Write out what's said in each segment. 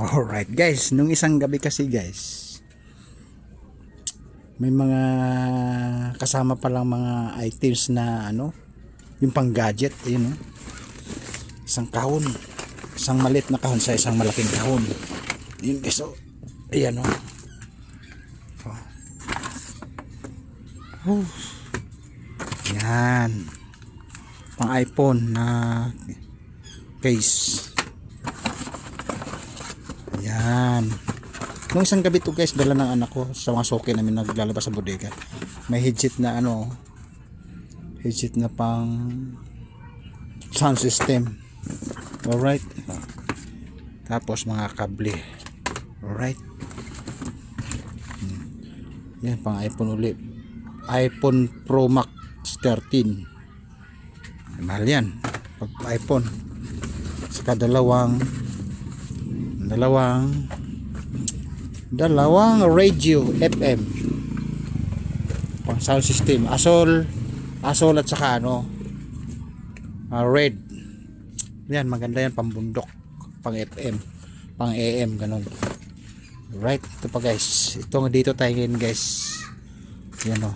Alright guys, nung isang gabi kasi guys, may mga kasama palang mga items na yung pang gadget, ayun, isang kahon, isang maliit na kahon sa isang malaking kahon. Yun guys, ayan yan, pang iPhone na case. Yan. Nung isang gabi to guys, dala ng anak ko sa mga soke namin naglalabas sa bodega. May headset na headset na pang sound system. Alright. Tapos mga kable. Alright. Yan, pang iPhone ulit. iPhone Pro Max 13. Mahal yan. Pag iPhone. Saka dalawang radio FM pang sound system, Asol at saka Red. Yan, maganda yan, pambundok, pang FM, pang AM, ganun. Right, ito pa guys, dito tayo ngayon guys. Yan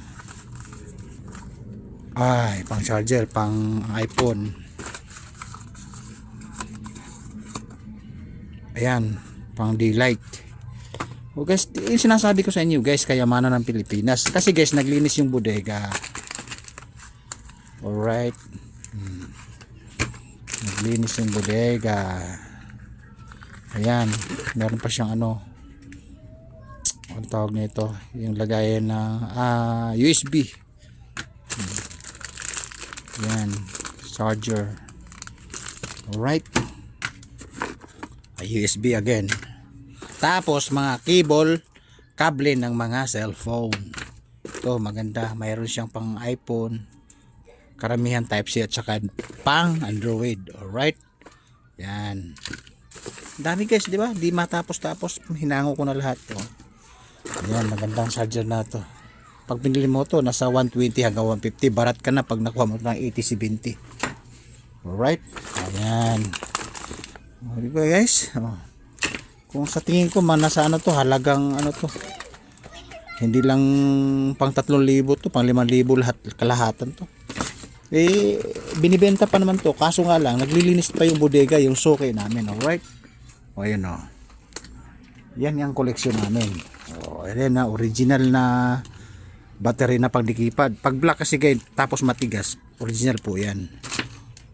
ay, pang charger, pang iPhone. Ayan, pang daylight. O guys, yung sinasabi ko sa inyo guys, kayamanan ng Pilipinas. Kasi guys, naglinis yung bodega. Alright. Naglinis yung bodega. Ayan, meron pa siyang ano tawag nito, yung lagayan na USB. Ayan, charger. Alright. USB again. Tapos mga kable ng mga cellphone. Ito maganda, mayroon siyang pang iPhone, karamihan Type-C at saka pang Android. Alright. Yan. Dami guys, di ba? Di matapos-tapos, hinango ko na lahat. Yan, magandang charger na to. Pag pinili mo to, nasa 120 hanggang 150. Barat ka na pag nakuha mo ng 80-70. Alright. Ayan. Diba guys, kung sa tingin ko nasa to, halagang to, hindi lang pang 3,000 to, pang 5,000 lahat, kalahatan to. Binibenta pa naman to, kaso nga lang naglilinis pa yung bodega, yung soke namin. Alright, ayun yan yung koleksyon namin. Ayan na, original na battery na pagdikipad. Pag black kasi guys, tapos matigas, original po yan.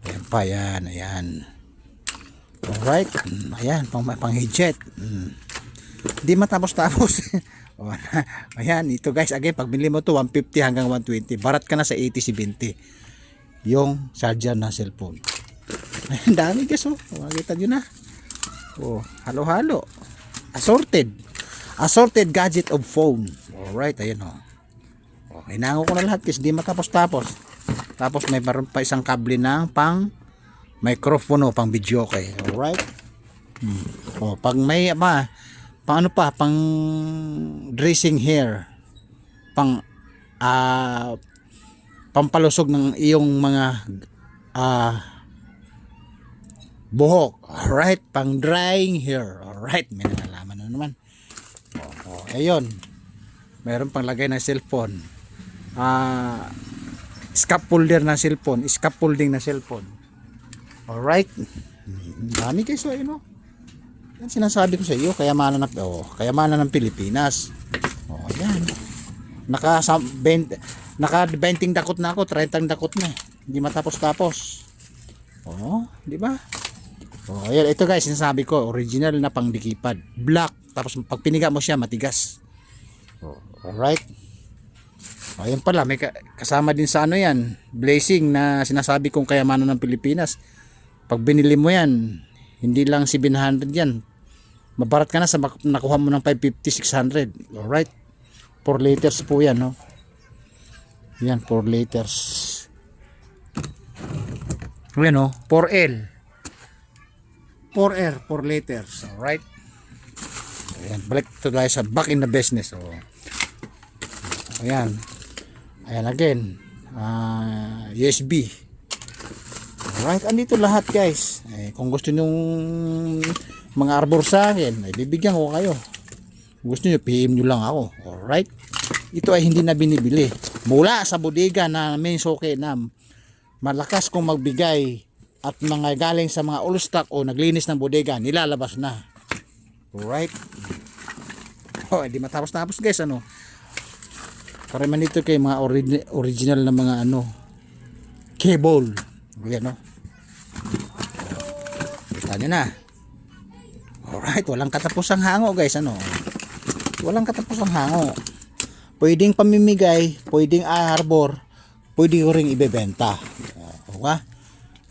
Ayan pa, ayan. Alright, ayan, pang headset. Hindi matapos-tapos. Ayan, ito guys, again, pag binili mo to 150 hanggang 120, barat ka na sa 80-70 yung charger na cellphone. Ayan, dami guys, makikita nyo na. Halo-halo, assorted gadget of phone. Alright, ayan hinango ko na lahat guys, hindi matapos-tapos. Tapos may meron pa isang kable ng pang microphone pang video, okay. Alright. Pag may pang dressing hair, pampalusog ng iyong mga buhok. Alright, pang drying hair. Alright, may nalalaman na naman. Ayun. Meron pang lagay ng cellphone. Scaffolder na cellphone, scaffolding na cellphone. Alright. Dami guys, yan sinasabi ko sa iyo, kayamanan ng Pilipinas. Yan. Naka 20 dakot na ako, 30 dakot na. Hindi matapos-tapos. Di ba? Ayan, ito guys, sinasabi ko, original na pangdikipad. Black, tapos pag piniga mo siya, matigas. Alright. Ayan pala, may kasama din sa yan, blazing na sinasabi kong kayamanan ng Pilipinas. Pag binili mo yan, hindi lang 700 yan, mabarat ka na sa nakuha mo ng 550, 600. Alright, 4 liters po yan, yan, 4 liters. Ayan 4L 4R, 4 liters. Alright, ayan, balik to tayo sa back in the business. Ayan again, USB. Alright, andito lahat guys. Kung gusto nyong mga arbor sa akin, ay bibigyan ko kayo. Gusto nyo, PM nyo lang ako. Alright? Ito ay hindi na binibili. Mula sa bodega na may suki na malakas kong magbigay at mga galing sa mga all stock o naglinis ng bodega, nilalabas na. Alright? Oh, hindi matapos-tapos guys, ano? Para man ito kay mga original na mga ano, cable. Yan, no? Kita nyo na. Alright, walang katapusang hango guys, ano? Walang katapusang hango. Pwedeng pamimigay, pwedeng arbor, pwede ko ring ibebenta. Okay?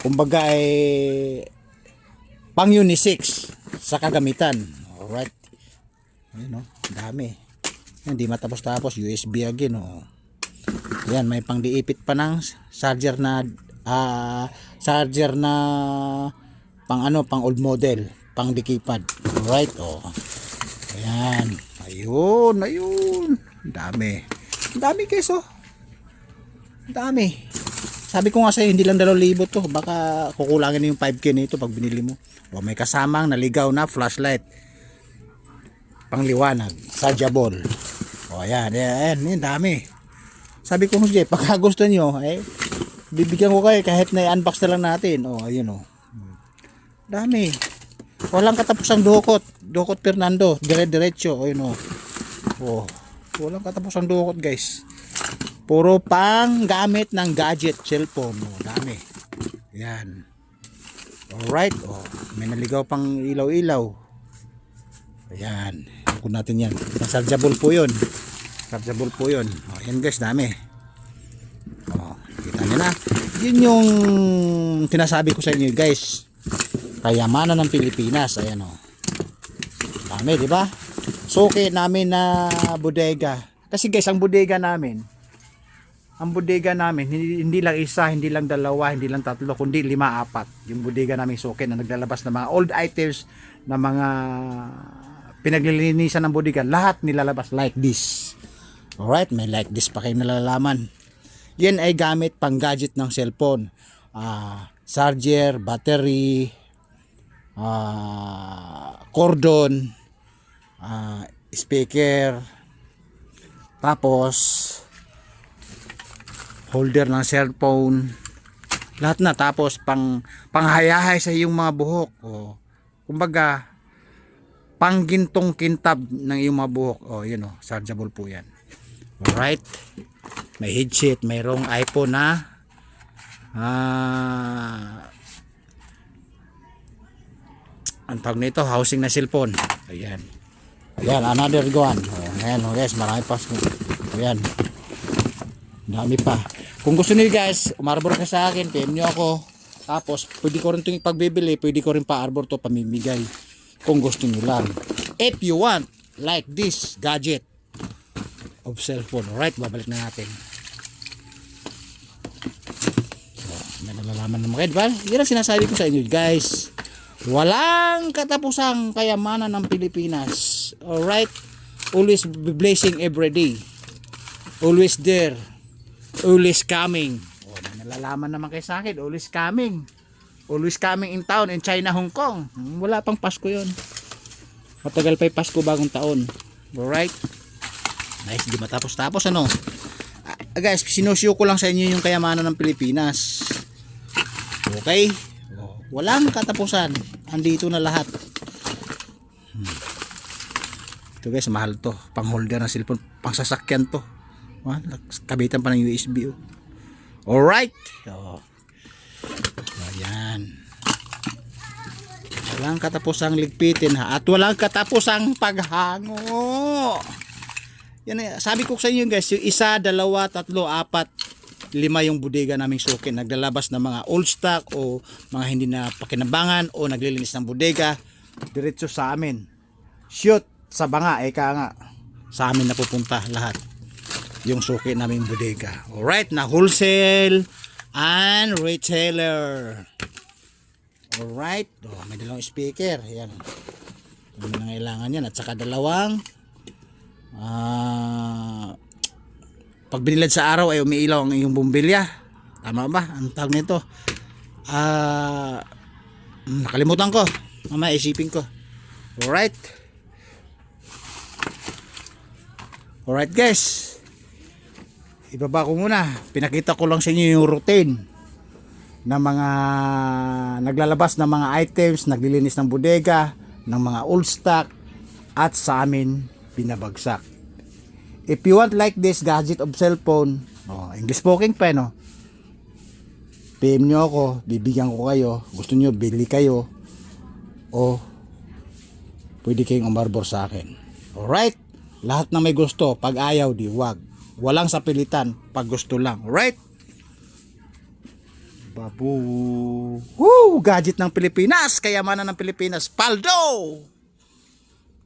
Kumbaga ay pang unisex sa kagamitan. Alright. Ayun, no? Dami. Hindi matapos-tapos. USB again, oh. Yan, may pang diipit pa ng charger na pang ano, pang old model, pang dikipad. Alright, oh. Ayan. Ayun. Dami. Dami guys, oh. Dami. Sabi ko nga sa'yo, hindi lang 2,000 to. Baka kukulangin yung 5K nito pag binili mo. O, may kasamang naligaw na flashlight. Pangliwanag. Chargeable. O, ayan. Dami. Sabi ko, Jay, pagka gusto nyo, bibigyan ko kayo kahit na i-unbox na lang natin. O, ayun, o. Dami. Walang katapusang dukot. Dukot Fernando. Dire-diretso. O, yun, o. O. Walang katapusang dukot guys. Puro pang gamit ng gadget, cellphone. O, dami. Yan. Alright. O, may naligaw pang ilaw-ilaw. Ayan. Ikon natin yan. Chargeable po yun. Chargeable po yun. O, yan guys, dami. O, kita nyo na. Yun yung tinasabi ko sa inyo guys. Kayamanan ng Pilipinas. Ayan, o. Dami, di ba? Suki namin na bodega. Kasi guys, ang bodega namin, hindi lang isa, hindi lang dalawa, hindi lang tatlo, kundi 5, 4. Yung bodega namin suki na naglalabas ng mga old items, na mga pinaglilinisan ng bodega, lahat nilalabas like this. Alright, may like this pa kayo nalalaman. Yan ay gamit pang gadget ng cellphone. Charger, battery, cordon, speaker, tapos holder ng cellphone, lahat na. Tapos panghayahay sa iyong mga buhok, o kumbaga panggintong kintab ng iyong mga buhok. O yun, o, chargeable po yan. Alright, may headset, mayroong iPhone na ang tawag nito, housing na cellphone. Ayan, another one. Ayan, guys, marami pa. Ayan, dami pa. Kung gusto niyo guys, umarbor ka sa akin, PM nyo ako. Tapos pwede ko rin itong ipagbibili, pwede ko rin pa-arbor to, pamimigay, kung gusto niyo lang. If you want like this gadget of cellphone. Alright, babalik na natin. May nalalaman naman kayo, diba? Yan ang sinasabi ko sa inyo guys. Walang katapusang kayamanan ng Pilipinas. Alright? Always blessing every day. Always there. Always coming. O, nalalaman naman kayo sa akin. Always coming. Always coming in town in China, Hong Kong. Wala pang Pasko yon. Matagal pa yung Pasko, bagong taon. Alright? Nice, di matapos-tapos ano. Guys, sinusyo ko lang sa inyo yung kayamanan ng Pilipinas. Okay? Walang katapusan. Andito na lahat. Ito guys, mahal to. Pang holder ng cellphone. Pang sasakyan to. Kabitan pa ng USB. Alright. Ayan. Walang katapusang ligpitin ha. At walang katapusang paghango. Yan, sabi ko sa inyo guys, yung 1, 2, 3, 4, 5 yung bodega naming suki. Naglalabas ng mga old stock o mga hindi na pakinabangan o naglilinis ng bodega. Diretso sa amin. Shoot sa banga, nga. Sa amin napupunta lahat. Yung suki naming bodega. Alright, na wholesale and retailer. Alright. May 2 speaker. Ayan. Ano na kailangan yan. At saka 2 pag binilad sa araw ay umiilaw ang iyong bumbilya. Tama ba? Ang tawag nito? Nakalimutan ko. Mamaya isipin ko. Alright. Alright guys. Ibaba ko muna. Pinakita ko lang sa inyo yung routine ng mga naglalabas ng mga items, naglilinis ng bodega, ng mga old stock, at sa amin binabagsak. If you want like this gadget of cellphone, English spoken pa, no? PM nyo ako, bibigyan ko kayo. Gusto nyo, bili kayo. O pwede kayong umarbor sa akin. Alright? Lahat na may gusto, pag ayaw, di wag. Walang sapilitan, pag gusto lang. Alright? Babu. Woo! Gadget ng Pilipinas, kayamanan ng Pilipinas. Paldo!